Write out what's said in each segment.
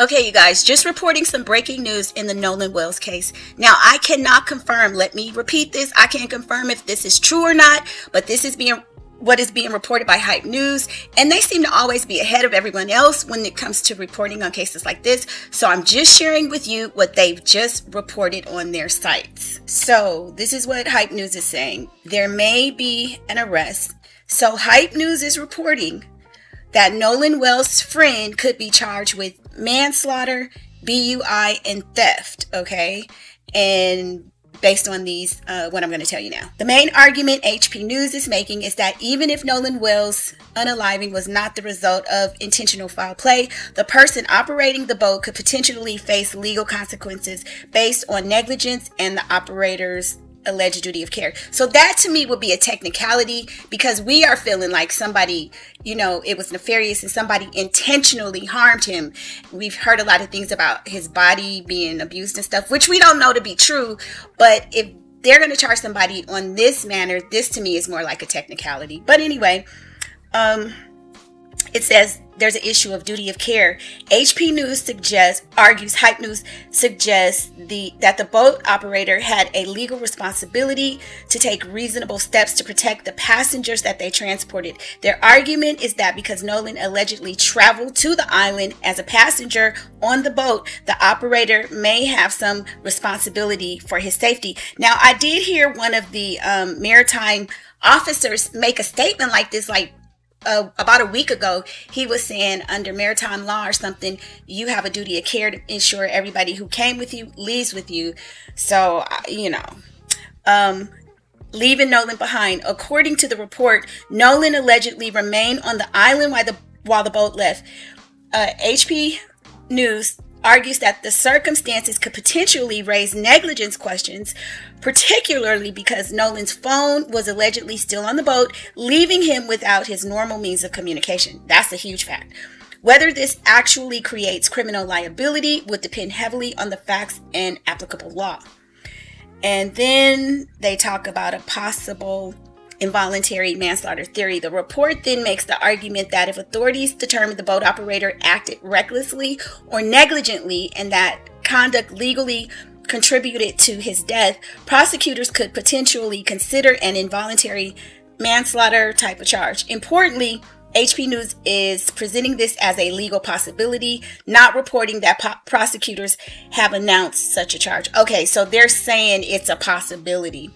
Okay, you guys, just reporting some breaking news in the Nolan Wells case. Now, I cannot confirm, let me repeat this, I can't confirm if this is true or not, but this is what is being reported by Hype News, and they seem to always be ahead of everyone else when it comes to reporting on cases like this. So I'm just sharing with you what they've just reported on their sites. So this is what Hype News is saying. There may be an arrest. So Hype News is reporting that Nolan Wells' friend could be charged with manslaughter, BUI, and theft, okay? And based on these, what I'm going to tell you now. The main argument HP News is making is that even if Nolan Wells' unaliving was not the result of intentional foul play, the person operating the boat could potentially face legal consequences based on negligence and the operator's alleged duty of care. So that to me would be a technicality, because we are feeling like somebody, it was nefarious and somebody intentionally harmed him. We've heard a lot of things about his body being abused and stuff, which we don't know to be true. But if they're going to charge somebody on this manner, this to me is more like a technicality. But anyway, it says there's an issue of duty of care. HP News argues Hype News suggests that the boat operator had a legal responsibility to take reasonable steps to protect the passengers that they transported. Their argument is that because Nolan allegedly traveled to the island as a passenger on the boat, the operator may have some responsibility for his safety. Now, I did hear one of the maritime officers make a statement like this, about a week ago. He was saying under maritime law or something, you have a duty of care to ensure everybody who came with you leaves with you. So, leaving Nolan behind. According to the report, Nolan allegedly remained on the island while the boat left. HP News argues that the circumstances could potentially raise negligence questions, particularly because Nolan's phone was allegedly still on the boat, leaving him without his normal means of communication. That's a huge fact. Whether this actually creates criminal liability would depend heavily on the facts and applicable law. And then they talk about a possible involuntary manslaughter theory. The report then makes the argument that if authorities determine the boat operator acted recklessly or negligently and that conduct legally contributed to his death, prosecutors could potentially consider an involuntary manslaughter type of charge. Importantly, HP News is presenting this as a legal possibility, not reporting that prosecutors have announced such a charge. Okay, so they're saying it's a possibility.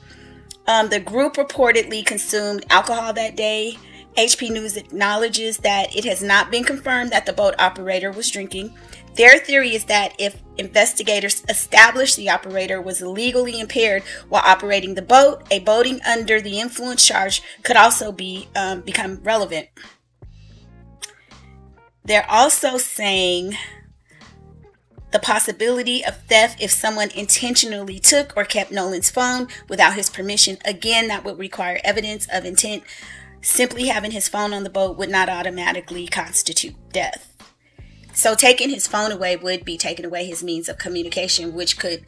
The group reportedly consumed alcohol that day. HP News acknowledges that it has not been confirmed that the boat operator was drinking. Their theory is that if investigators establish the operator was legally impaired while operating the boat, a boating under the influence charge could also become relevant. They're also saying the possibility of theft if someone intentionally took or kept Nolan's phone without his permission. Again, that would require evidence of intent. Simply having his phone on the boat would not automatically constitute death. So taking his phone away would be taking away his means of communication, which could,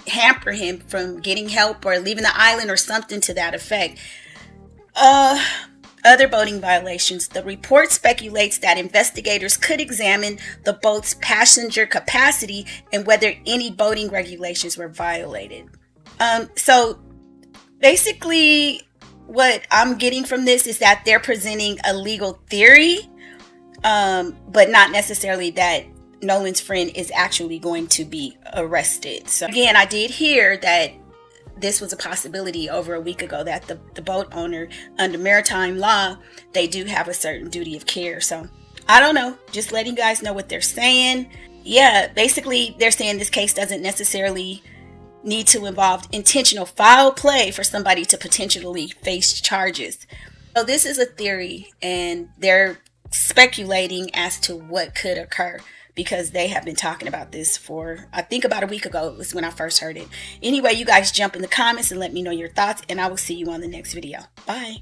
hamper him from getting help or leaving the island or something to that effect. Other boating violations. The report speculates that investigators could examine the boat's passenger capacity and whether any boating regulations were violated. So basically what I'm getting from this is that they're presenting a legal theory, but not necessarily that Nolan's friend is actually going to be arrested. So again, I did hear that this was a possibility over a week ago, that the boat owner, under maritime law, they do have a certain duty of care. So I don't know, just letting you guys know what they're saying. Yeah, basically they're saying this case doesn't necessarily need to involve intentional foul play for somebody to potentially face charges. So this is a theory, and they're speculating as to what could occur, because they have been talking about this for, I think, about a week ago was when I first heard it. Anyway, you guys jump in the comments and let me know your thoughts, and I will see you on the next video. Bye.